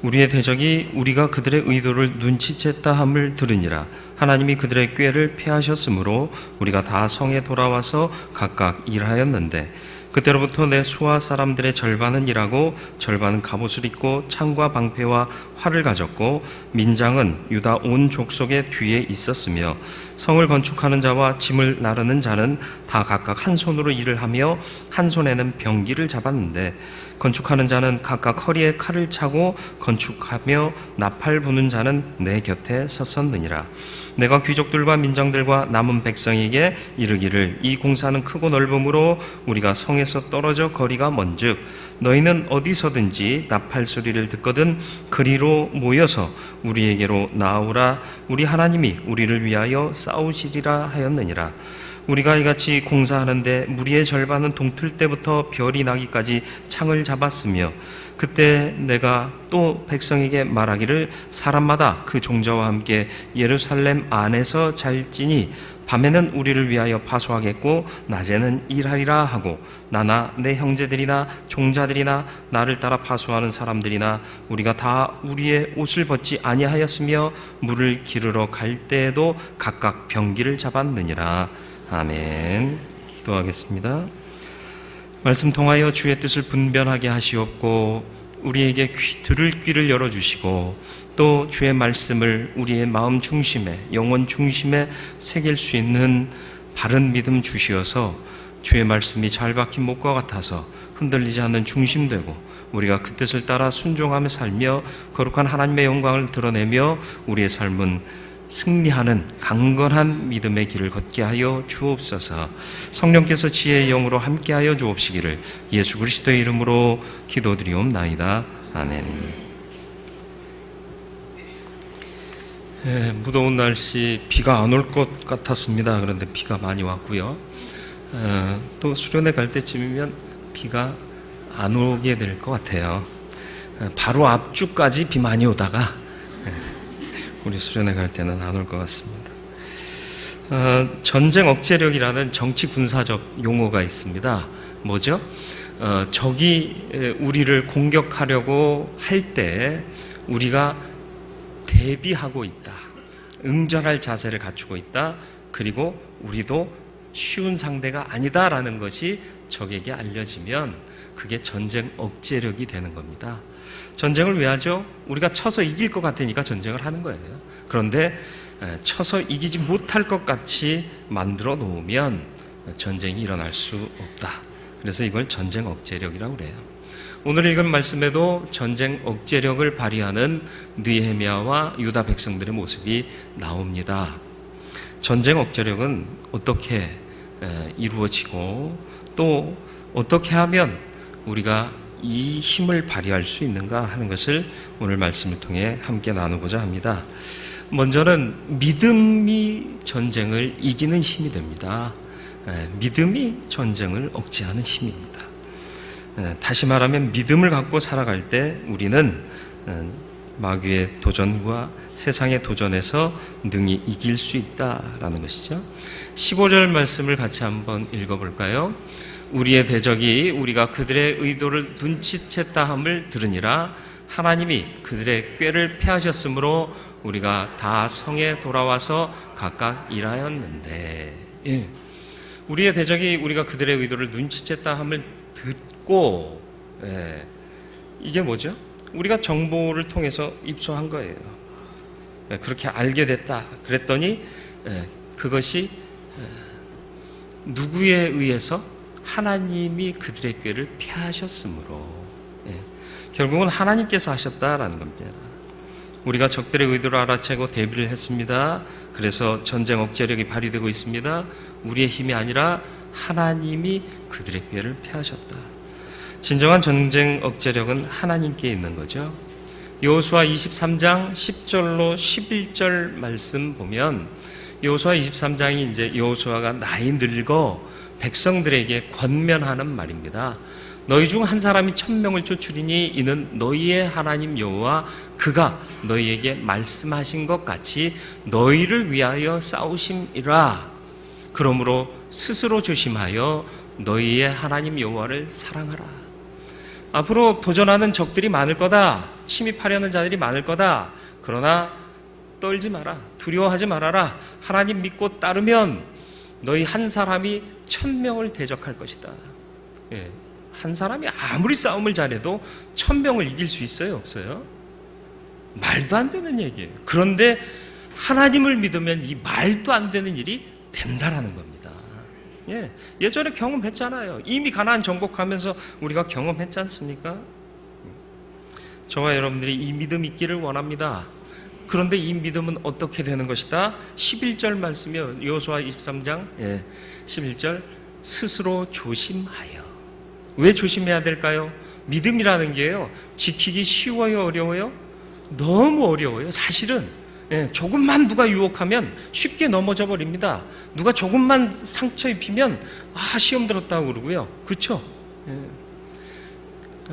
우리의 대적이 우리가 그들의 의도를 눈치챘다 함을 들으니라. 하나님이 그들의 꾀를 피하셨으므로 우리가 다 성에 돌아와서 각각 일하였는데 그때로부터 내 수하 사람들의 절반은 일하고 절반은 갑옷을 입고 창과 방패와 활을 가졌고 민장은 유다 온 족속의 뒤에 있었으며 성을 건축하는 자와 짐을 나르는 자는 다 각각 한 손으로 일을 하며 한 손에는 병기를 잡았는데 건축하는 자는 각각 허리에 칼을 차고 건축하며 나팔 부는 자는 내 곁에 섰었느니라. 내가 귀족들과 민장들과 남은 백성에게 이르기를 이 공사는 크고 넓음으로 우리가 성에서 떨어져 거리가 먼즉 너희는 어디서든지 나팔 소리를 듣거든 그리로 모여서 우리에게로 나오라. 우리 하나님이 우리를 위하여 싸우시리라 하였느니라. 우리가 이같이 공사하는데 무리의 절반은 동틀 때부터 별이 나기까지 창을 잡았으며 그때 내가 또 백성에게 말하기를 사람마다 그 종자와 함께 예루살렘 안에서 잘지니 밤에는 우리를 위하여 파수하겠고 낮에는 일하리라 하고 나나 내 형제들이나 종자들이나 나를 따라 파수하는 사람들이나 우리가 다 우리의 옷을 벗지 아니하였으며 물을 기르러 갈 때에도 각각 병기를 잡았느니라. 아멘. 기도하겠습니다. 말씀 통하여 주의 뜻을 분별하게 하시옵고 우리에게 들을 귀를 열어주시고 또 주의 말씀을 우리의 마음 중심에 영혼 중심에 새길 수 있는 바른 믿음 주시어서 주의 말씀이 잘 박힌 목과 같아서 흔들리지 않는 중심되고 우리가 그 뜻을 따라 순종하며 살며 거룩한 하나님의 영광을 드러내며 우리의 삶은 승리하는 강건한 믿음의 길을 걷게 하여 주옵소서. 성령께서 지혜의 영으로 함께하여 주옵시기를 예수 그리스도의 이름으로 기도드리옵나이다. 아멘. 무더운 날씨 비가 안 올 것 같았습니다. 그런데 비가 많이 왔고요. 또 수련회 갈 때쯤이면 비가 안 오게 될 것 같아요. 바로 앞주까지 비 많이 오다가 우리 수련회 갈 때는 안 올 것 같습니다. 전쟁 억제력이라는 정치 군사적 용어가 있습니다. 뭐죠? 적이 우리를 공격하려고 할 때 우리가 대비하고 있다. 응전할 자세를 갖추고 있다. 그리고 우리도 쉬운 상대가 아니다라는 것이 적에게 알려지면 그게 전쟁 억제력이 되는 겁니다. 전쟁을 왜 하죠? 우리가 쳐서 이길 것 같으니까 전쟁을 하는 거예요. 그런데 쳐서 이기지 못할 것 같이 만들어 놓으면 전쟁이 일어날 수 없다. 그래서 이걸 전쟁 억제력이라고 그래요. 오늘 읽은 말씀에도 전쟁 억제력을 발휘하는 느헤미야와 유다 백성들의 모습이 나옵니다. 전쟁 억제력은 어떻게 이루어지고 또 어떻게 하면 우리가 이 힘을 발휘할 수 있는가 하는 것을 오늘 말씀을 통해 함께 나누고자 합니다. 먼저는 믿음이 전쟁을 이기는 힘이 됩니다. 믿음이 전쟁을 억제하는 힘입니다. 다시 말하면 믿음을 갖고 살아갈 때 우리는 마귀의 도전과 세상의 도전에서 능히 이길 수 있다라는 것이죠. 15절 말씀을 같이 한번 읽어볼까요? 우리의 대적이 우리가 그들의 의도를 눈치챘다 함을 들으니라. 하나님이 그들의 꾀를 피하셨으므로 우리가 다 성에 돌아와서 각각 일하였는데, 우리의 대적이 우리가 그들의 의도를 눈치챘다 함을 듣고, 이게 뭐죠? 우리가 정보를 통해서 입수한 거예요. 그렇게 알게 됐다. 그랬더니 그것이 누구에 의해서? 하나님이 그들의 꾀를 피하셨으므로, 결국은 하나님께서 하셨다라는 겁니다. 우리가 적들의 의도를 알아채고 대비를 했습니다. 그래서 전쟁 억제력이 발휘되고 있습니다. 우리의 힘이 아니라 하나님이 그들의 꾀를 피하셨다. 진정한 전쟁 억제력은 하나님께 있는 거죠. 여호수아 23장 10절로 11절 말씀 보면 여호수아 23장이 이제 여호수아가 나이 늙어 백성들에게 권면하는 말입니다. 너희 중 한 사람이 1000명을 쫓으리니 이는 너희의 하나님 여호와 그가 너희에게 말씀하신 것 같이 너희를 위하여 싸우심이라. 그러므로 스스로 조심하여 너희의 하나님 여호와를 사랑하라. 앞으로 도전하는 적들이 많을 거다. 침입하려는 자들이 많을 거다. 그러나 떨지 마라. 두려워하지 말아라. 하나님 믿고 따르면 너희 한 사람이 1000명을 대적할 것이다. 예, 한 사람이 아무리 싸움을 잘해도 1000명을 이길 수 있어요? 없어요? 말도 안 되는 얘기예요. 그런데 하나님을 믿으면 이 말도 안 되는 일이 된다라는 겁니다. 예, 예전에 경험했잖아요. 이미 가나안 정복하면서 우리가 경험했지 않습니까? 저와 여러분들이 이 믿음 있기를 원합니다. 그런데 이 믿음은 어떻게 되는 것이다? 11절 말씀이요. 여호수아 23장 11절 스스로 조심하여. 왜 조심해야 될까요? 믿음이라는 게요, 지키기 쉬워요, 어려워요? 너무 어려워요. 사실은 조금만 누가 유혹하면 쉽게 넘어져 버립니다. 누가 조금만 상처 입히면 시험 들었다고 그러고요. 그렇죠?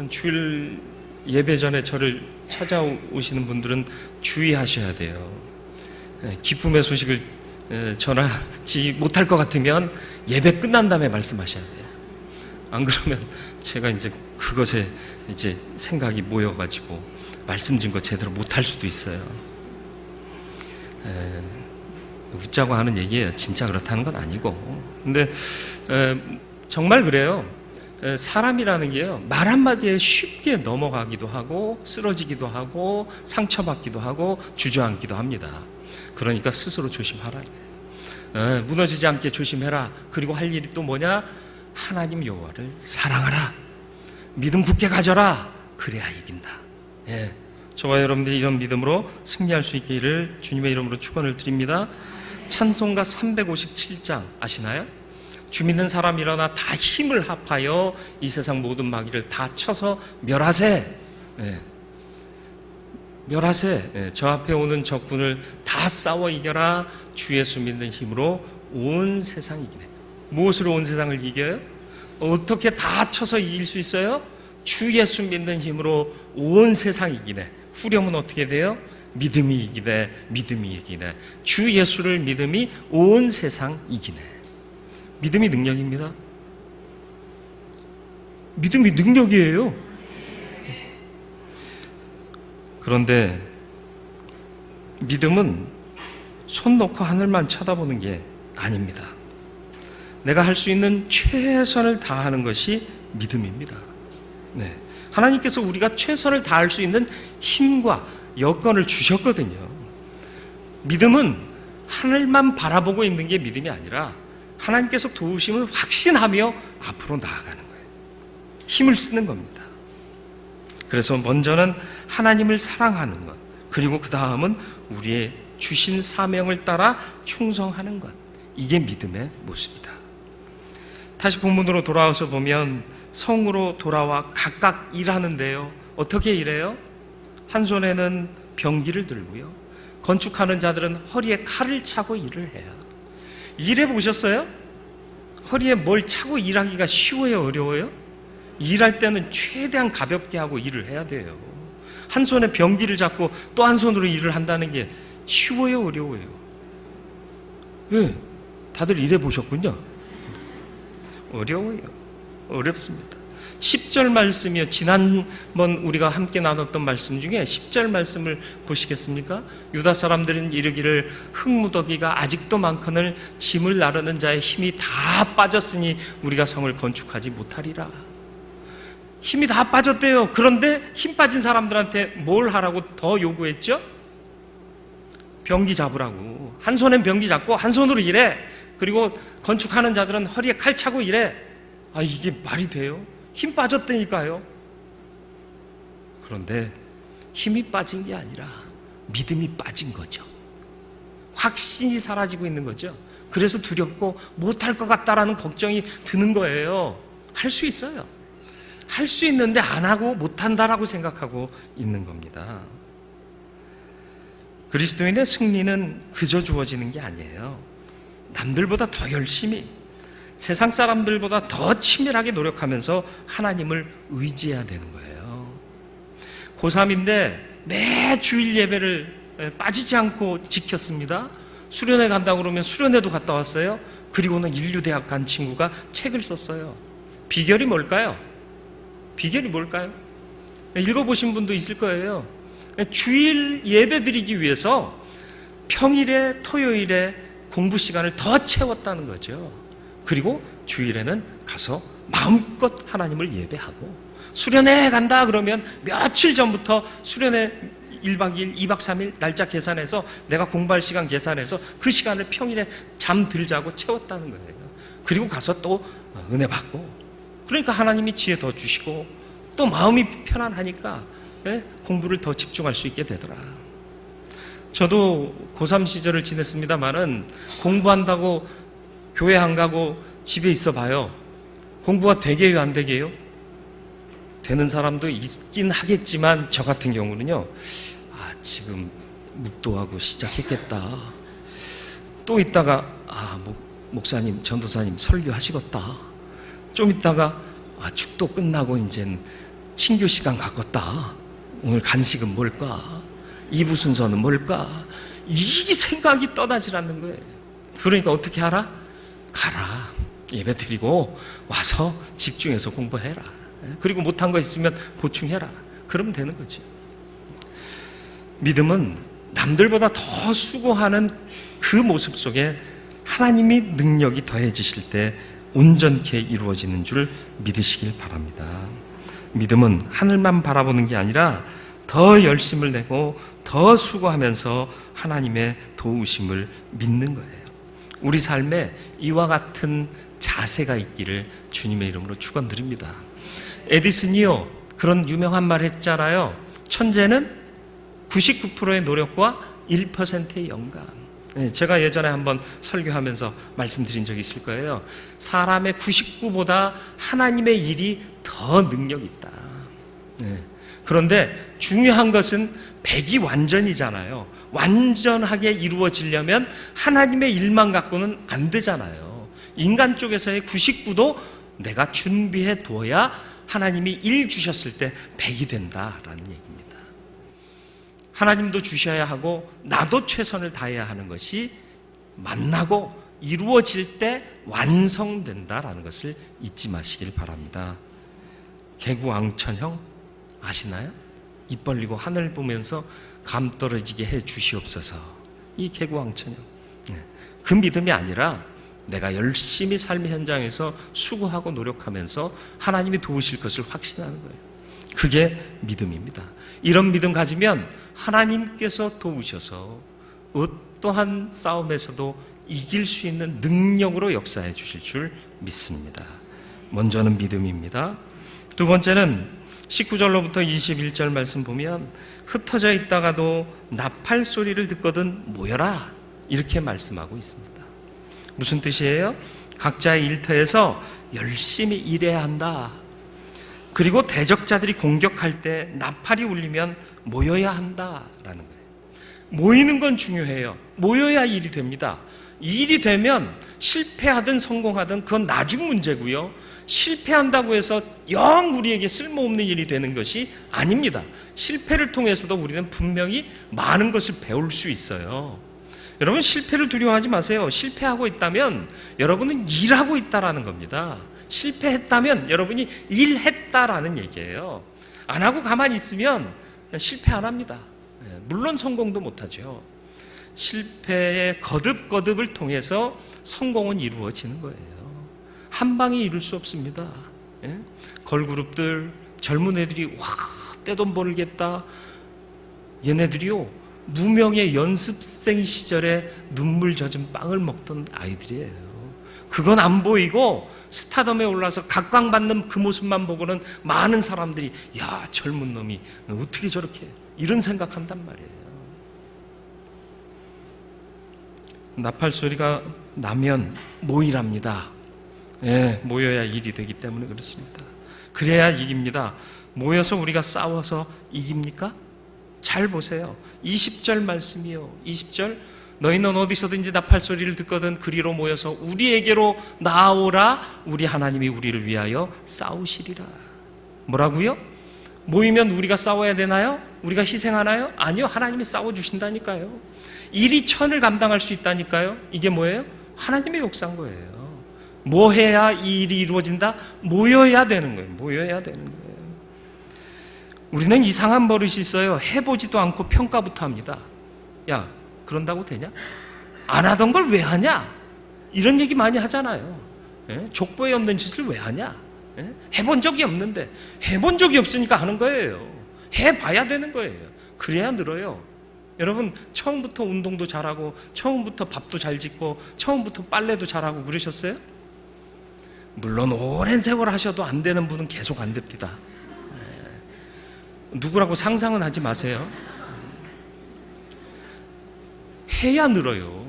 주일 예배 전에 저를 찾아오시는 분들은 주의하셔야 돼요. 기쁨의 소식을 전하지 못할 것 같으면 예배 끝난 다음에 말씀하셔야 돼요. 안 그러면 제가 이제 그것에 이제 생각이 모여가지고 말씀 진 거 제대로 못할 수도 있어요. 웃자고 하는 얘기예요. 진짜 그렇다는 건 아니고. 근데 정말 그래요. 사람이라는 게요, 말 한마디에 쉽게 넘어가기도 하고 쓰러지기도 하고 상처받기도 하고 주저앉기도 합니다. 그러니까 스스로 조심하라. 무너지지 않게 조심해라. 그리고 할 일이 또 뭐냐? 하나님 여호와를 사랑하라. 믿음 굳게 가져라. 그래야 이긴다. 저와 여러분들이 이런 믿음으로 승리할 수 있기를 주님의 이름으로 축원을 드립니다. 찬송가 357장 아시나요? 주 믿는 사람 일어나 다 힘을 합하여 이 세상 모든 마귀를 다 쳐서 멸하세. 멸하세. 저 앞에 오는 적군을 다 싸워 이겨라. 주 예수 믿는 힘으로 온 세상 이기네. 무엇으로 온 세상을 이겨요? 어떻게 다 쳐서 이길 수 있어요? 주 예수 믿는 힘으로 온 세상 이기네. 후렴은 어떻게 돼요? 믿음이 이기네. 믿음이 이기네. 주 예수를 믿음이 온 세상 이기네. 믿음이 능력입니다. 믿음이 능력이에요. 그런데 믿음은 손 놓고 하늘만 쳐다보는 게 아닙니다. 내가 할 수 있는 최선을 다하는 것이 믿음입니다. 하나님께서 우리가 최선을 다할 수 있는 힘과 여건을 주셨거든요. 믿음은 하늘만 바라보고 있는 게 믿음이 아니라 하나님께서 도우심을 확신하며 앞으로 나아가는 거예요. 힘을 쓰는 겁니다. 그래서 먼저는 하나님을 사랑하는 것, 그리고 그 다음은 우리의 주신 사명을 따라 충성하는 것. 이게 믿음의 모습이다. 다시 본문으로 돌아와서 보면 성으로 돌아와 각각 일하는데요. 어떻게 일해요? 한 손에는 병기를 들고요. 건축하는 자들은 허리에 칼을 차고 일을 해요. 일해 보셨어요? 허리에 뭘 차고 일하기가 쉬워요, 어려워요? 일할 때는 최대한 가볍게 하고 일을 해야 돼요. 한 손에 병기를 잡고 또 한 손으로 일을 한다는 게 쉬워요, 어려워요? 다들 일해 보셨군요. 어려워요. 어렵습니다. 10절 말씀이요. 지난번 우리가 함께 나눴던 말씀 중에 10절 말씀을 보시겠습니까? 유다 사람들은 이르기를 흙무더기가 아직도 많거늘 짐을 나르는 자의 힘이 다 빠졌으니 우리가 성을 건축하지 못하리라. 힘이 다 빠졌대요. 그런데 힘 빠진 사람들한테 뭘 하라고 더 요구했죠? 병기 잡으라고. 한 손엔 병기 잡고 한 손으로 일해. 그리고 건축하는 자들은 허리에 칼 차고 일해. 이게 말이 돼요? 힘 빠졌다니까요. 그런데 힘이 빠진 게 아니라 믿음이 빠진 거죠. 확신이 사라지고 있는 거죠. 그래서 두렵고 못할 것 같다라는 걱정이 드는 거예요. 할 수 있어요. 할 수 있는데 안 하고 못한다라고 생각하고 있는 겁니다. 그리스도인의 승리는 그저 주어지는 게 아니에요. 남들보다 더 열심히, 세상 사람들보다 더 치밀하게 노력하면서 하나님을 의지해야 되는 거예요. 고3인데 매 주일 예배를 빠지지 않고 지켰습니다. 수련회 간다고 그러면 수련회도 갔다 왔어요. 그리고는 인류대학 간 친구가 책을 썼어요. 비결이 뭘까요? 비결이 뭘까요? 읽어보신 분도 있을 거예요. 주일 예배 드리기 위해서 평일에 토요일에 공부 시간을 더 채웠다는 거죠. 그리고 주일에는 가서 마음껏 하나님을 예배하고, 수련회 간다 그러면 며칠 전부터 수련회 1박 2일, 2박 3일 날짜 계산해서 내가 공부할 시간 계산해서 그 시간을 평일에 잠들자고 채웠다는 거예요. 그리고 가서 또 은혜 받고, 그러니까 하나님이 지혜 더 주시고 또 마음이 편안하니까 공부를 더 집중할 수 있게 되더라. 저도 고3 시절을 지냈습니다만은 공부한다고 교회 안 가고 집에 있어 봐요. 공부가 되게요, 안 되게요? 되는 사람도 있긴 하겠지만 저 같은 경우는요, 지금 묵도하고 시작했겠다. 또 있다가 목사님, 전도사님 설교하시겠다. 좀 있다가 축도 끝나고 이젠 친교 시간 갖겠다. 오늘 간식은 뭘까? 2부 순서는 뭘까? 이 생각이 떠나질 않는 거예요. 그러니까 어떻게 하라? 가라. 예배 드리고 와서 집중해서 공부해라. 그리고 못한 거 있으면 보충해라. 그러면 되는 거지. 믿음은 남들보다 더 수고하는 그 모습 속에 하나님이 능력이 더해지실 때 온전케 이루어지는 줄 믿으시길 바랍니다. 믿음은 하늘만 바라보는 게 아니라 더 열심을 내고 더 수고하면서 하나님의 도우심을 믿는 거예요. 우리 삶에 이와 같은 자세가 있기를 주님의 이름으로 축원드립니다. 에디슨이요, 그런 유명한 말 했잖아요. 천재는 99%의 노력과 1%의 영감. 제가 예전에 한번 설교하면서 말씀드린 적이 있을 거예요. 사람의 99보다 하나님의 일이 더 능력 있다. 그런데 중요한 것은 100이 완전이잖아요. 완전하게 이루어지려면 하나님의 일만 갖고는 안 되잖아요. 인간 쪽에서의 99도 내가 준비해 둬야 하나님이 일 주셨을 때 100이 된다라는 얘기입니다. 하나님도 주셔야 하고 나도 최선을 다해야 하는 것이 만나고 이루어질 때 완성된다라는 것을 잊지 마시길 바랍니다. 개구왕천형 아시나요? 입 벌리고 하늘 보면서 감 떨어지게 해 주시옵소서. 이 개구왕천형. 그 믿음이 아니라 내가 열심히 삶의 현장에서 수고하고 노력하면서 하나님이 도우실 것을 확신하는 거예요. 그게 믿음입니다. 이런 믿음 가지면 하나님께서 도우셔서 어떠한 싸움에서도 이길 수 있는 능력으로 역사해 주실 줄 믿습니다. 먼저는 믿음입니다. 두 번째는 19절로부터 21절 말씀 보면 흩어져 있다가도 나팔 소리를 듣거든 모여라, 이렇게 말씀하고 있습니다. 무슨 뜻이에요? 각자의 일터에서 열심히 일해야 한다. 그리고 대적자들이 공격할 때 나팔이 울리면 모여야 한다라는 거예요. 모이는 건 중요해요. 모여야 일이 됩니다. 일이 되면 실패하든 성공하든 그건 나중 문제고요. 실패한다고 해서 영 우리에게 쓸모없는 일이 되는 것이 아닙니다. 실패를 통해서도 우리는 분명히 많은 것을 배울 수 있어요. 여러분, 실패를 두려워하지 마세요. 실패하고 있다면 여러분은 일하고 있다라는 겁니다. 실패했다면 여러분이 일했다라는 얘기예요. 안 하고 가만히 있으면 실패 안 합니다. 물론 성공도 못하죠. 실패의 거듭거듭을 통해서 성공은 이루어지는 거예요. 한 방에 이룰 수 없습니다. 걸그룹들, 젊은 애들이 떼돈 벌겠다. 얘네들이요, 무명의 연습생 시절에 눈물 젖은 빵을 먹던 아이들이에요. 그건 안 보이고 스타덤에 올라서 각광받는 그 모습만 보고는 많은 사람들이 야, 젊은 놈이 어떻게 저렇게, 이런 생각한단 말이에요. 나팔 소리가 나면 모이랍니다. 모여야 일이 되기 때문에 그렇습니다. 그래야 이깁니다. 모여서 우리가 싸워서 이깁니까? 잘 보세요. 20절 말씀이요. 20절, 너희는 어디서든지 나팔 소리를 듣거든 그리로 모여서 우리에게로 나오라. 우리 하나님이 우리를 위하여 싸우시리라. 뭐라고요? 모이면 우리가 싸워야 되나요? 우리가 희생하나요? 아니요. 하나님이 싸워주신다니까요. 일이 천을 감당할 수 있다니까요. 이게 뭐예요? 하나님의 역사인 거예요. 뭐 해야 이 일이 이루어진다? 모여야 되는 거예요. 모여야 되는 거예요. 우리는 이상한 버릇이 있어요. 해보지도 않고 평가부터 합니다. 야, 그런다고 되냐? 안 하던 걸 왜 하냐? 이런 얘기 많이 하잖아요. 족보에 없는 짓을 왜 하냐? 해본 적이 없는데, 해본 적이 없으니까 하는 거예요. 해봐야 되는 거예요. 그래야 늘어요. 여러분, 처음부터 운동도 잘하고, 처음부터 밥도 잘 짓고, 처음부터 빨래도 잘하고 그러셨어요? 물론 오랜 세월 하셔도 안 되는 분은 계속 안 됩니다. 누구라고 상상은 하지 마세요. 해야 늘어요.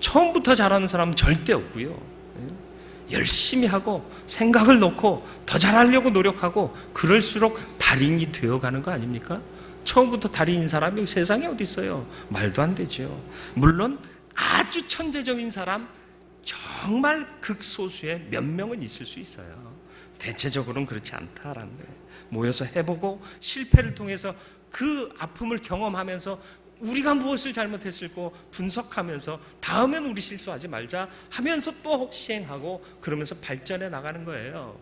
처음부터 잘하는 사람은 절대 없고요. 열심히 하고 생각을 놓고 더 잘하려고 노력하고 그럴수록 달인이 되어가는 거 아닙니까? 처음부터 달인인 사람이 세상에 어디 있어요? 말도 안 되죠. 물론 아주 천재적인 사람 정말 극소수의 몇 명은 있을 수 있어요. 대체적으로는 그렇지 않다라는 거예요. 모여서 해보고 실패를 통해서 그 아픔을 경험하면서 우리가 무엇을 잘못했을까 분석하면서 다음엔 우리 실수하지 말자 하면서 또 시행하고 그러면서 발전해 나가는 거예요.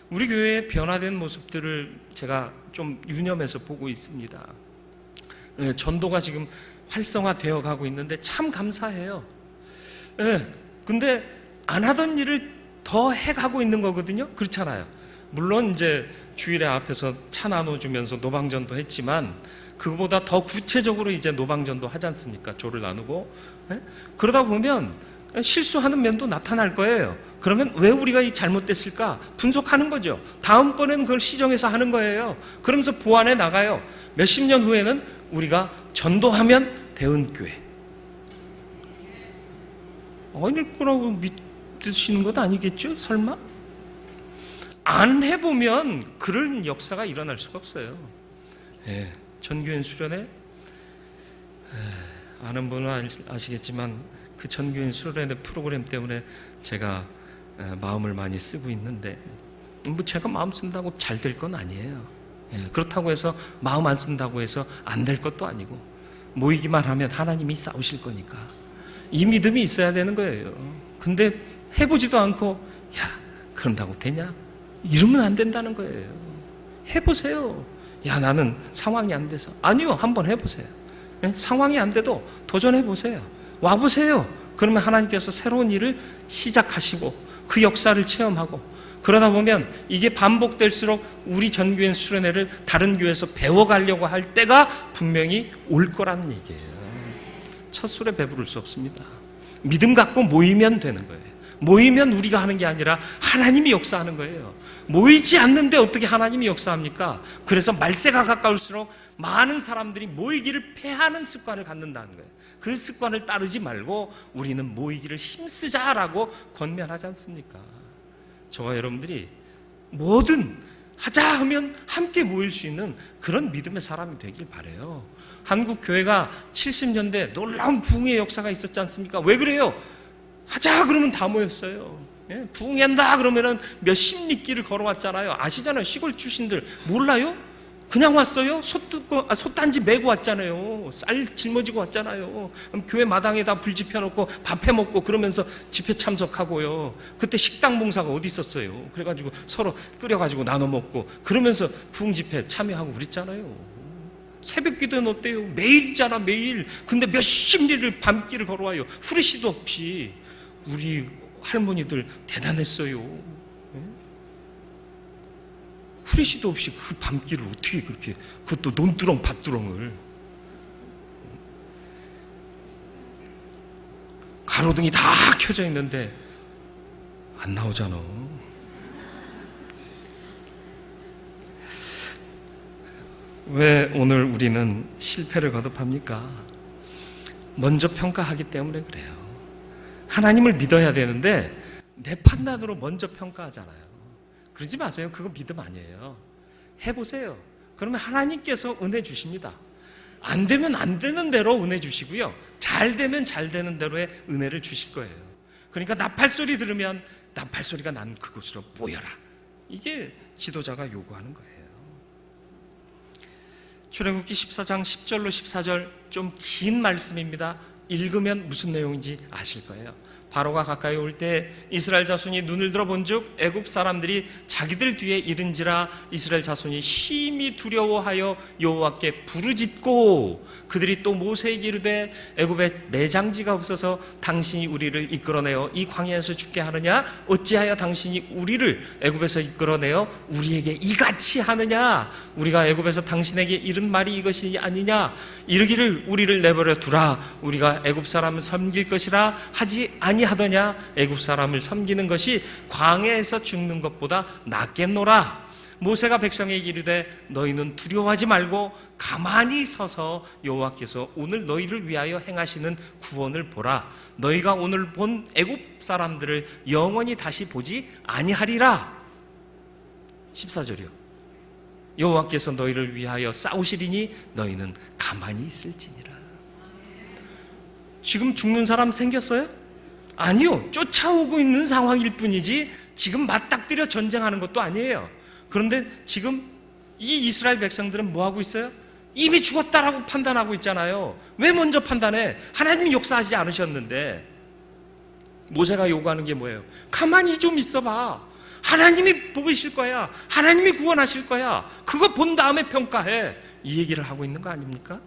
우리 교회의 변화된 모습들을 제가 좀 유념해서 보고 있습니다. 전도가 지금 활성화되어 가고 있는데 참 감사해요. 근데 안 하던 일을 더 해가고 있는 거거든요. 그렇잖아요. 물론 이제 주일에 앞에서 차 나눠주면서 노방전도 했지만 그거보다 더 구체적으로 이제 노방전도 하지 않습니까? 조를 나누고. 그러다 보면 실수하는 면도 나타날 거예요. 그러면 왜 우리가 이 잘못됐을까? 분석하는 거죠. 다음번에는 그걸 시정해서 하는 거예요. 그러면서 보완해 나가요. 몇십 년 후에는 우리가 전도하면 대은교회. 아닐 거라고 믿으시는 것 아니겠죠? 설마? 안 해보면 그런 역사가 일어날 수가 없어요. 전교인 수련회 아는 분은 아시겠지만 그 전교인 수련회 프로그램 때문에 제가 마음을 많이 쓰고 있는데 뭐 제가 마음 쓴다고 잘 될 건 아니에요. 그렇다고 해서 마음 안 쓴다고 해서 안 될 것도 아니고 모이기만 하면 하나님이 싸우실 거니까 이 믿음이 있어야 되는 거예요. 근데 해보지도 않고 야 그런다고 되냐? 이러면 안 된다는 거예요. 해보세요. 야 나는 상황이 안 돼서. 아니요, 한번 해보세요. 상황이 안 돼도 도전해보세요. 와보세요. 그러면 하나님께서 새로운 일을 시작하시고 그 역사를 체험하고 그러다 보면 이게 반복될수록 우리 전교인 수련회를 다른 교회에서 배워가려고 할 때가 분명히 올 거라는 얘기예요. 첫 술에 배부를 수 없습니다. 믿음 갖고 모이면 되는 거예요. 모이면 우리가 하는 게 아니라 하나님이 역사하는 거예요. 모이지 않는데 어떻게 하나님이 역사합니까? 그래서 말세가 가까울수록 많은 사람들이 모이기를 패하는 습관을 갖는다는 거예요. 그 습관을 따르지 말고 우리는 모이기를 힘쓰자라고 권면하지 않습니까? 저와 여러분들이 뭐든 하자 하면 함께 모일 수 있는 그런 믿음의 사람이 되길 바라요. 한국 교회가 70년대 놀라운 부흥의 역사가 있었지 않습니까? 왜 그래요? 하자 그러면 다 모였어요. 부흥한다 그러면은 몇십 리길을 걸어왔잖아요. 아시잖아요. 시골 출신들 몰라요? 그냥 왔어요. 솥단지 메고 왔잖아요. 쌀 짊어지고 왔잖아요. 그럼 교회 마당에다 불 지펴놓고 밥 해먹고 그러면서 집회 참석하고요. 그때 식당 봉사가 어디 있었어요. 그래가지고 서로 끓여가지고 나눠 먹고 그러면서 부흥 집회 참여하고 그랬잖아요. 새벽 기도는 어때요? 매일이잖아 매일. 근데 몇십 리를 밤길을 걸어와요. 후레쉬도 없이. 우리 할머니들 대단했어요. 후레쉬도 없이 그 밤길을 어떻게 그렇게, 그것도 논두렁 밭두렁을. 가로등이 다 켜져 있는데 안 나오잖아. 왜 오늘 우리는 실패를 거듭합니까? 먼저 평가하기 때문에 그래요. 하나님을 믿어야 되는데 내 판단으로 먼저 평가하잖아요. 그러지 마세요. 그거 믿음 아니에요. 해보세요. 그러면 하나님께서 은혜 주십니다. 안 되면 안 되는 대로 은혜 주시고요. 잘 되면 잘 되는 대로의 은혜를 주실 거예요. 그러니까 나팔 소리 들으면 나팔 소리가 난 그곳으로 모여라. 이게 지도자가 요구하는 거예요. 출애굽기 14장 10절로 14절 좀 긴 말씀입니다. 읽으면 무슨 내용인지 아실 거예요. 바로가 가까이 올 때 이스라엘 자손이 눈을 들어 본즉 애굽 사람들이 자기들 뒤에 이른지라 이스라엘 자손이 심히 두려워하여 여호와께 부르짖고 그들이 또 모세에게 이르되 애굽에 매장지가 없어서 당신이 우리를 이끌어내어 이 광야에서 죽게 하느냐 어찌하여 당신이 우리를 애굽에서 이끌어내어 우리에게 이같이 하느냐 우리가 애굽에서 당신에게 이른 말이 이것이 아니냐 이르기를 우리를 내버려 두라 우리가 애굽 사람을 섬길 것이라 하지 아니하더냐 애굽 사람을 섬기는 것이 광야에서 죽는 것보다 낫겠노라. 모세가 백성에게 이르되 너희는 두려워하지 말고 가만히 서서 여호와께서 오늘 너희를 위하여 행하시는 구원을 보라. 너희가 오늘 본 애굽 사람들을 영원히 다시 보지 아니하리라. 14절이요. 여호와께서 너희를 위하여 싸우시리니 너희는 가만히 있을지니라. 지금 죽는 사람 생겼어요? 아니요. 쫓아오고 있는 상황일 뿐이지 지금 맞닥뜨려 전쟁하는 것도 아니에요. 그런데 지금 이 이스라엘 백성들은 뭐하고 있어요? 이미 죽었다라고 판단하고 있잖아요. 왜 먼저 판단해? 하나님이 역사하지 않으셨는데. 모세가 요구하는 게 뭐예요? 가만히 좀 있어봐. 하나님이 보이실 거야. 하나님이 구원하실 거야. 그거 본 다음에 평가해. 이 얘기를 하고 있는 거 아닙니까?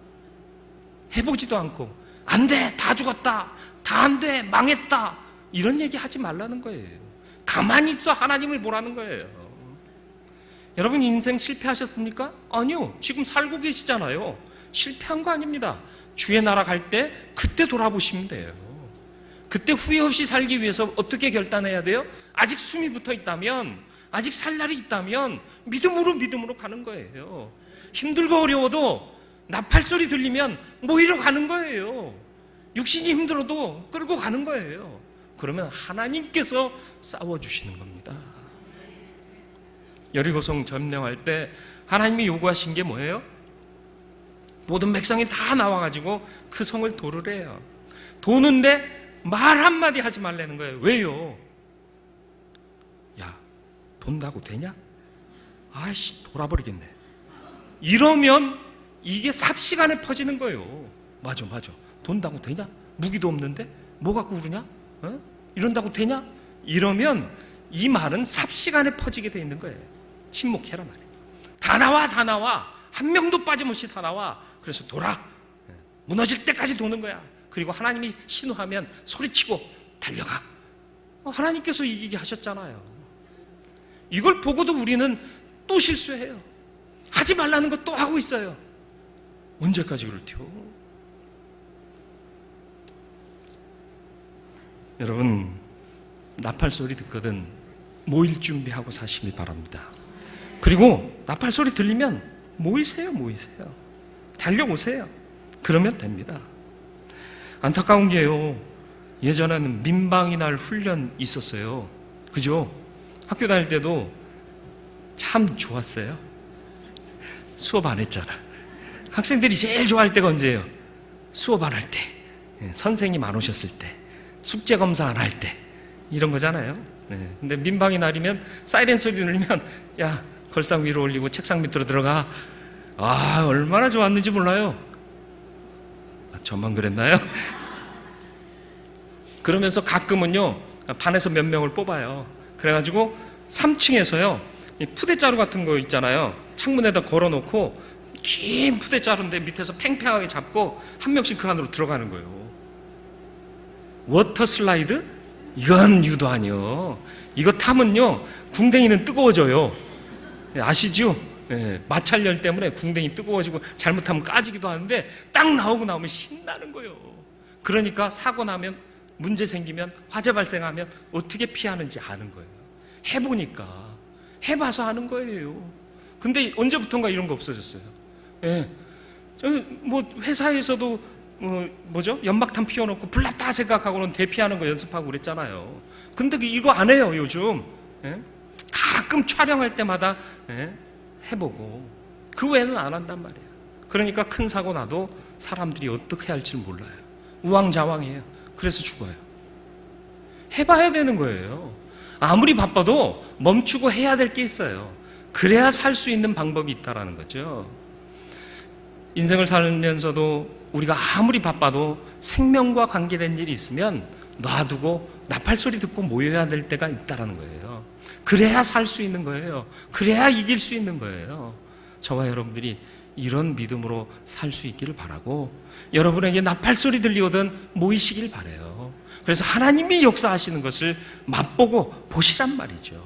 해보지도 않고 안 돼, 다 죽었다, 다 안 돼, 망했다 이런 얘기 하지 말라는 거예요. 가만히 있어 하나님을 보라는 거예요. 여러분 인생 실패하셨습니까? 아니요. 지금 살고 계시잖아요. 실패한 거 아닙니다. 주의 나라 갈 때 그때 돌아보시면 돼요. 그때 후회 없이 살기 위해서 어떻게 결단해야 돼요? 아직 숨이 붙어 있다면, 아직 살 날이 있다면 믿음으로 가는 거예요. 힘들고 어려워도 나팔 소리 들리면 모이러 가는 거예요. 육신이 힘들어도 끌고 가는 거예요. 그러면 하나님께서 싸워주시는 겁니다. 여리고성 점령할 때 하나님이 요구하신 게 뭐예요? 모든 백성이 다 나와가지고 그 성을 도르래요. 도는데 말 한마디 하지 말라는 거예요. 왜요? 야, 돈다고 되냐? 아이씨, 돌아버리겠네. 이러면 이게 삽시간에 퍼지는 거예요. 맞아. 돈다고 되냐? 무기도 없는데 뭐 갖고 그러냐? 이런다고 되냐? 이러면 이 말은 삽시간에 퍼지게 돼 있는 거예요. 침묵해라 말이에요. 다 나와. 한 명도 빠짐없이 다 나와. 그래서 돌아. 무너질 때까지 도는 거야. 그리고 하나님이 신호하면 소리치고 달려가. 하나님께서 이기게 하셨잖아요. 이걸 보고도 우리는 또 실수해요. 하지 말라는 거 또 하고 있어요. 언제까지 그럴지요? 여러분, 나팔 소리 듣거든 모일 준비하고 사시길 바랍니다. 그리고 나팔 소리 들리면 모이세요. 달려오세요. 그러면 됩니다. 안타까운 게요, 예전에는 민방위 날 훈련 있었어요. 그죠? 학교 다닐 때도 참 좋았어요. 수업 안 했잖아. 학생들이 제일 좋아할 때가 언제예요? 수업 안 할 때, 선생님 안 오셨을 때, 숙제 검사 안 할 때, 이런 거잖아요. 근데 민방위 날이면 사이렌 소리 들리면 야, 걸상 위로 올리고 책상 밑으로 들어가. 아, 얼마나 좋았는지 몰라요. 저만 그랬나요? 그러면서 가끔은요, 반에서 몇 명을 뽑아요. 그래가지고 3층에서요 푸대자루 같은 거 있잖아요. 창문에다 걸어놓고 긴 푸대자루인데 밑에서 팽팽하게 잡고 한 명씩 그 안으로 들어가는 거예요. 워터 슬라이드? 이건 유도 아니요. 이거 타면요 궁뎅이는 뜨거워져요. 아시죠? 마찰열 때문에 궁뎅이 뜨거워지고 잘못하면 까지기도 하는데 딱 나오면 신나는 거예요. 그러니까 사고 나면, 문제 생기면, 화재 발생하면 어떻게 피하는지 아는 거예요. 해보니까, 해봐서 아는 거예요. 근데 언제부턴가 이런 거 없어졌어요. 뭐 회사에서도 연막탄 피워놓고 불났다 생각하고는 대피하는 거 연습하고 그랬잖아요. 근데 이거 안 해요 요즘. 가끔 촬영할 때마다 해보고 그 외에는 안 한단 말이에요. 그러니까 큰 사고 나도 사람들이 어떻게 할지 몰라요. 우왕좌왕이에요. 그래서 죽어요. 해봐야 되는 거예요. 아무리 바빠도 멈추고 해야 될 게 있어요. 그래야 살 수 있는 방법이 있다라는 거죠. 인생을 살면서도 우리가 아무리 바빠도 생명과 관계된 일이 있으면 놔두고 나팔 소리 듣고 모여야 될 때가 있다라는 거예요. 그래야 살 수 있는 거예요. 그래야 이길 수 있는 거예요. 저와 여러분들이 이런 믿음으로 살 수 있기를 바라고, 여러분에게 나팔 소리 들리거든 모이시길 바라요. 그래서 하나님이 역사하시는 것을 맛보고 보시란 말이죠.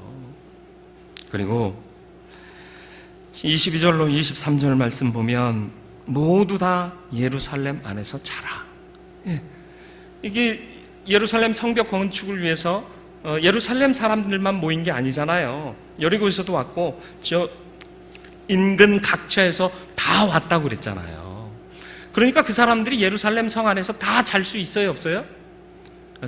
그리고 22절로 23절 말씀 보면 모두 다 예루살렘 안에서 자라. 이게 예루살렘 성벽 건축을 위해서 예루살렘 사람들만 모인 게 아니잖아요. 여리고에서도 왔고 저 인근 각처에서 다 왔다고 그랬잖아요. 그러니까 그 사람들이 예루살렘 성 안에서 다 잘 수 있어요, 없어요?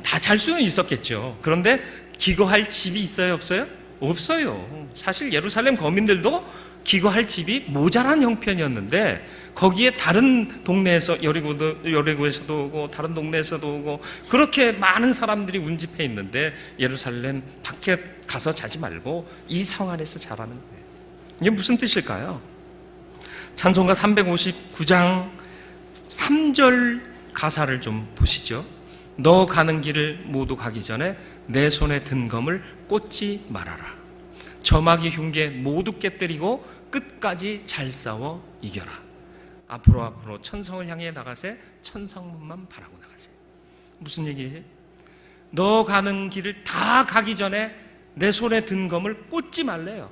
다 잘 수는 있었겠죠. 그런데 기거할 집이 있어요, 없어요? 없어요. 사실 예루살렘 거민들도 기거할 집이 모자란 형편이었는데, 거기에 다른 동네에서 여리고에서도 오고 다른 동네에서도 오고 그렇게 많은 사람들이 운집해 있는데 예루살렘 밖에 가서 자지 말고 이 성 안에서 자라는 거예요. 이게 무슨 뜻일까요? 찬송가 359장 3절 가사를 좀 보시죠. 너 가는 길을 모두 가기 전에 내 손에 든 검을 꽂지 말아라. 저마귀 흉계 모두 깨뜨리고 끝까지 잘 싸워 이겨라. 앞으로 천성을 향해 나가세. 천성문만 바라고 나가세. 무슨 얘기예요? 너 가는 길을 다 가기 전에 내 손에 든 검을 꽂지 말래요.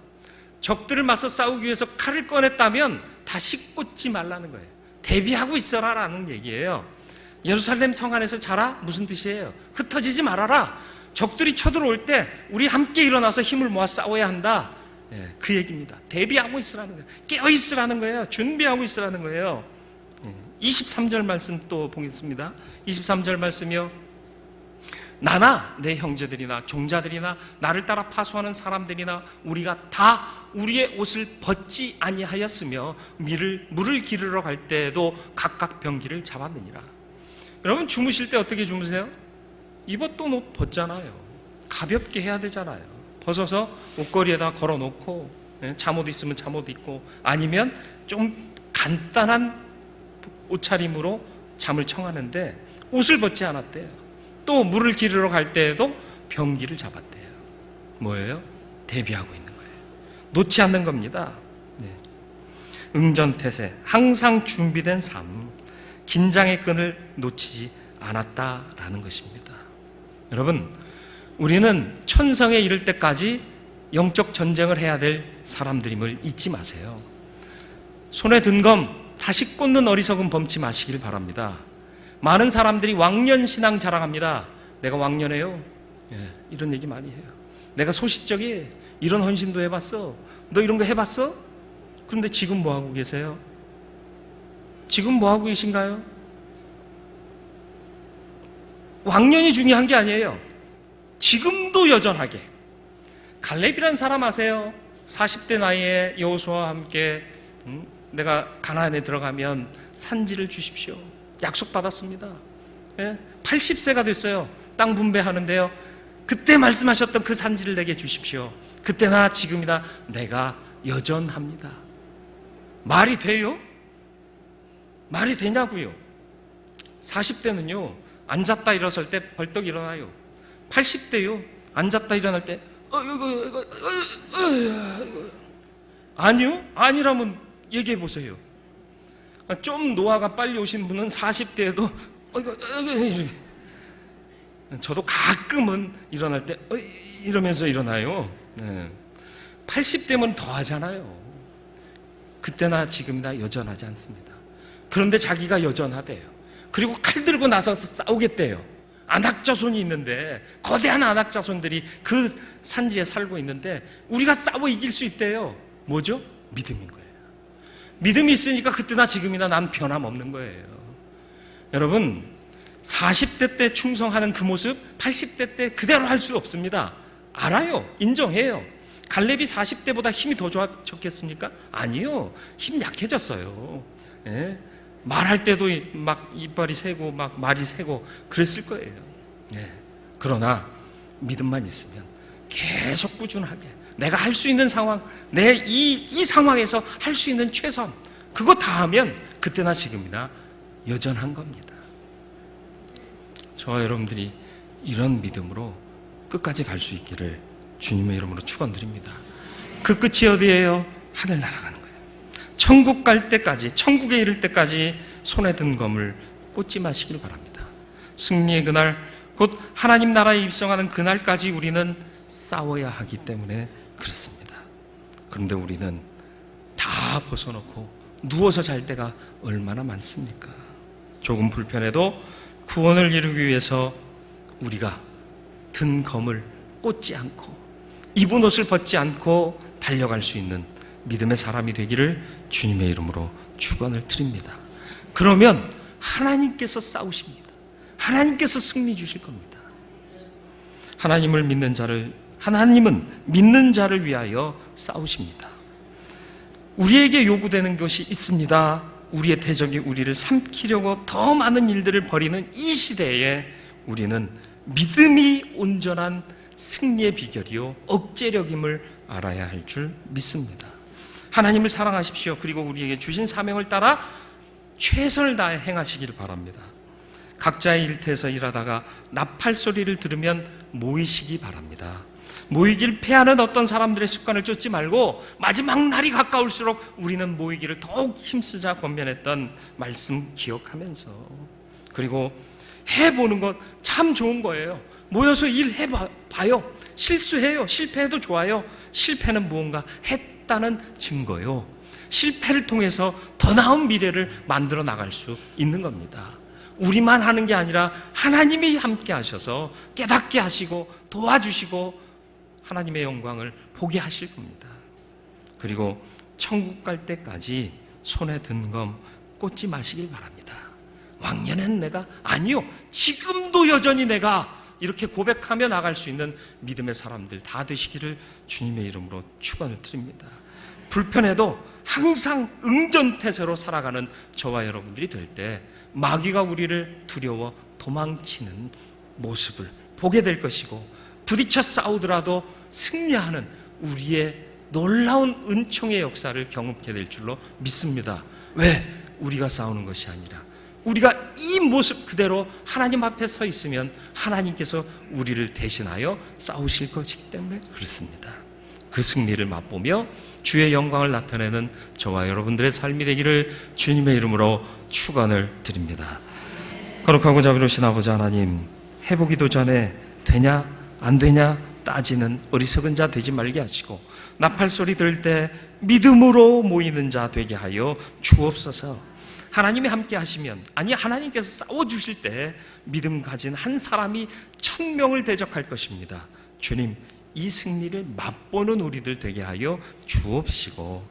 적들을 맞서 싸우기 위해서 칼을 꺼냈다면 다시 꽂지 말라는 거예요. 대비하고 있어라라는 얘기예요. 예루살렘 성 안에서 자라 무슨 뜻이에요? 흩어지지 말아라. 적들이 쳐들어올 때 우리 함께 일어나서 힘을 모아 싸워야 한다. 그 얘기입니다. 대비하고 있으라는 거예요. 깨어 있으라는 거예요. 준비하고 있으라는 거예요. 23절 말씀 또 보겠습니다. 23절 말씀이요. 나나 내 형제들이나 종자들이나 나를 따라 파수하는 사람들이나 우리가 다 우리의 옷을 벗지 아니하였으며 물을 기르러 갈 때에도 각각 병기를 잡았느니라. 여러분 주무실 때 어떻게 주무세요? 입었던 옷 벗잖아요. 가볍게 해야 되잖아요. 벗어서 옷걸이에다 걸어놓고, 잠옷 있으면 잠옷 입고, 아니면 좀 간단한 옷차림으로 잠을 청하는데 옷을 벗지 않았대요. 또 물을 기르러 갈 때에도 병기를 잡았대요. 뭐예요? 대비하고 있는 거예요. 놓지 않는 겁니다. 응전태세, 항상 준비된 삶, 긴장의 끈을 놓치지 않았다라는 것입니다. 여러분, 우리는 천성에 이를 때까지 영적 전쟁을 해야 될 사람들임을 잊지 마세요. 손에 든 검 다시 꽂는 어리석은 범치 마시길 바랍니다. 많은 사람들이 왕년신앙 자랑합니다. 내가 왕년해요. 이런 얘기 많이 해요. 내가 소시적이 이런 헌신도 해봤어. 너 이런 거 해봤어? 그런데 지금 뭐하고 계세요? 지금 뭐하고 계신가요? 왕년이 중요한 게 아니에요. 지금도 여전하게. 갈렙이라는 사람 아세요? 40대 나이에 여호수아와 함께 내가 가나안에 들어가면 산지를 주십시오. 약속받았습니다. 80세가 됐어요. 땅 분배하는데요. 그때 말씀하셨던 그 산지를 내게 주십시오. 그때나 지금이나 내가 여전합니다. 말이 돼요? 말이 되냐고요? 40대는요 앉았다 일어설 때 벌떡 일어나요. 80대요 앉았다 일어날 때 아니요? 아니라면 얘기해 보세요. 좀 노화가 빨리 오신 분은 40대에도 저도 가끔은 일어날 때 이러면서 일어나요. 80대면 더 하잖아요. 그때나 지금이나 여전하지 않습니다. 그런데 자기가 여전하대요. 그리고 칼 들고 나서서 싸우겠대요. 안악자손이 있는데, 거대한 안악자손들이 그 산지에 살고 있는데 우리가 싸워 이길 수 있대요. 뭐죠? 믿음인 거예요. 믿음이 있으니까 그때나 지금이나 난 변함없는 거예요. 여러분 40대 때 충성하는 그 모습 80대 때 그대로 할 수 없습니다. 알아요. 인정해요. 갈렙이 40대보다 힘이 더 좋아졌겠습니까? 아니요. 힘 약해졌어요. 말할 때도 막 이빨이 새고 막 말이 새고 그랬을 거예요. 그러나 믿음만 있으면 계속 꾸준하게 내가 할 수 있는 상황, 내 이 상황에서 할 수 있는 최선, 그거 다 하면 그때나 지금이나 여전한 겁니다. 저와 여러분들이 이런 믿음으로 끝까지 갈 수 있기를 주님의 이름으로 축원드립니다. 그 끝이 어디예요? 하늘나라 가는 거예요. 천국 갈 때까지, 천국에 이를 때까지 손에 든 검을 꽂지 마시길 바랍니다. 승리의 그날, 곧 하나님 나라에 입성하는 그날까지 우리는 싸워야 하기 때문에 그렇습니다. 그런데 우리는 다 벗어놓고 누워서 잘 때가 얼마나 많습니까? 조금 불편해도 구원을 이루기 위해서 우리가 든 검을 꽂지 않고 입은 옷을 벗지 않고 달려갈 수 있는 믿음의 사람이 되기를 주님의 이름으로 축원을 드립니다. 그러면 하나님께서 싸우십니다. 하나님께서 승리 주실 겁니다. 하나님은 믿는 자를 위하여 싸우십니다. 우리에게 요구되는 것이 있습니다. 우리의 대적이 우리를 삼키려고 더 많은 일들을 벌이는 이 시대에 우리는 믿음이 온전한 승리의 비결이요 억제력임을 알아야 할 줄 믿습니다. 하나님을 사랑하십시오. 그리고 우리에게 주신 사명을 따라 최선을 다해 행하시기를 바랍니다. 각자의 일터에서 일하다가 나팔 소리를 들으면 모이시기 바랍니다. 모이기를 패하는 어떤 사람들의 습관을 쫓지 말고 마지막 날이 가까울수록 우리는 모이기를 더욱 힘쓰자 권면했던 말씀 기억하면서, 그리고 해보는 것 참 좋은 거예요. 모여서 일해봐요. 실수해요. 실패해도 좋아요. 실패는 무언가 했다는 증거요. 실패를 통해서 더 나은 미래를 만들어 나갈 수 있는 겁니다. 우리만 하는 게 아니라 하나님이 함께 하셔서 깨닫게 하시고 도와주시고 하나님의 영광을 보게 하실 겁니다. 그리고 천국 갈 때까지 손에 든 검 꽂지 마시길 바랍니다. 왕년엔 내가, 아니요, 지금도 여전히 내가, 이렇게 고백하며 나갈 수 있는 믿음의 사람들 다 되시기를 주님의 이름으로 축원을 드립니다. 불편해도 항상 응전태세로 살아가는 저와 여러분들이 될 때 마귀가 우리를 두려워 도망치는 모습을 보게 될 것이고, 부딪혀 싸우더라도 승리하는 우리의 놀라운 은총의 역사를 경험하게 될 줄로 믿습니다. 왜? 우리가 싸우는 것이 아니라 우리가 이 모습 그대로 하나님 앞에 서 있으면 하나님께서 우리를 대신하여 싸우실 것이기 때문에 그렇습니다. 그 승리를 맛보며 주의 영광을 나타내는 저와 여러분들의 삶이 되기를 주님의 이름으로 축원을 드립니다. 거룩하고 자비로우신 아버지 하나님, 해보기도 전에 되냐 안 되냐 따지는 어리석은 자 되지 말게 하시고 나팔 소리 들을 때 믿음으로 모이는 자 되게 하여 주옵소서. 하나님이 함께 하시면, 아니 하나님께서 싸워주실 때 믿음 가진 한 사람이 1000명을 대적할 것입니다. 주님, 이 승리를 맛보는 우리들 되게 하여 주옵시고,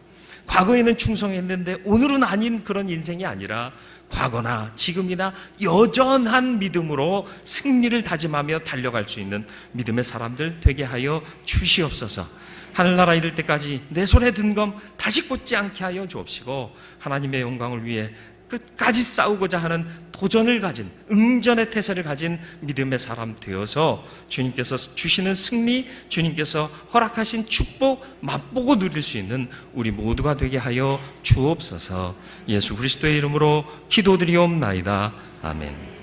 과거에는 충성했는데 오늘은 아닌 그런 인생이 아니라 과거나 지금이나 여전한 믿음으로 승리를 다짐하며 달려갈 수 있는 믿음의 사람들 되게 하여 주시옵소서. 하늘나라 이를 때까지 내 손에 든 검 다시 꽂지 않게 하여 주옵시고, 하나님의 영광을 위해 끝까지 싸우고자 하는 도전을 가진, 응전의 태세를 가진 믿음의 사람 되어서 주님께서 주시는 승리, 주님께서 허락하신 축복 맛보고 누릴 수 있는 우리 모두가 되게 하여 주옵소서. 예수 그리스도의 이름으로 기도드리옵나이다. 아멘.